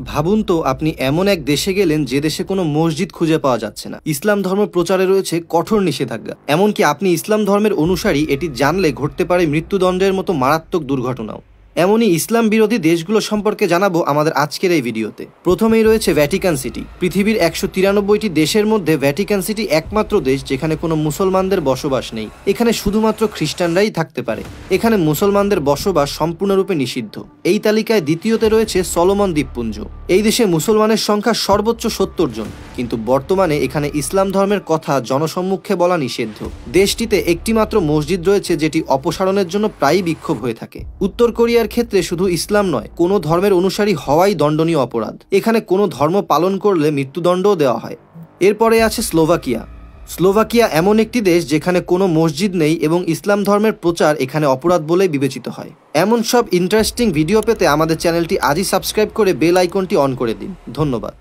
ভাবুন তো আপনি এমন এক দেশে গেলেন যে দেশে কোনো মসজিদ খুঁজে পাওয়া যাচ্ছে না। ইসলাম ধর্ম প্রচারে রয়েছে কঠোর নিষেধাজ্ঞা। এমনকি আপনি ইসলাম ধর্মের অনুসারী এটি জানলে ঘটতে পারে মৃত্যুদণ্ডের মতো মারাত্মক দুর্ঘটনাও। এমনই ইসলাম বিরোধী দেশগুলো সম্পর্কে জানাবো আমাদের আজকের এই ভিডিওতে। প্রথমেই রয়েছে ভ্যাটিকান সিটি। পৃথিবীর 193টি দেশের মধ্যে ভ্যাটিকান সিটি একমাত্র দেশ যেখানে কোনো মুসলমানদের বসবাস নেই। এখানে শুধুমাত্র খ্রিস্টানরাই থাকতে পারে। এখানে মুসলমানদের বসবাস সম্পূর্ণরূপে নিষিদ্ধ। এই তালিকায় দ্বিতীয়তে রয়েছে সলোমন দ্বীপপুঞ্জ। এই দেশে মুসলমানের সংখ্যা সর্বোচ্চ 70 জন, কিন্তু বর্তমানে এখানে ইসলাম ধর্মের কথা জনসম্মুখে বলা নিষিদ্ধ। দেশটিতে একটিমাত্র মসজিদ রয়েছে যেটি অপসারণের জন্য প্রায়ই বিক্ষোভ হয়ে থাকে। উত্তর কোরিয়ার ক্ষেত্রে শুধু ইসলাম নয়, কোনো ধর্মের অনুসারী হওয়াই দণ্ডনীয় অপরাধ। এখানে কোনো ধর্ম পালন করলে মৃত্যুদণ্ডও দেওয়া হয়। এরপরে আছে স্লোভাকিয়া। স্লোভাকিয়া এমন একটি দেশ যেখানে কোনো মসজিদ নেই এবং ইসলাম ধর্মের প্রচার এখানে অপরাধ বলেই বিবেচিত হয়। এমন সব ইন্টারেস্টিং ভিডিও পেতে আমাদের চ্যানেলটি আজই সাবস্ক্রাইব করে বেল আইকনটি অন করে দিন। ধন্যবাদ।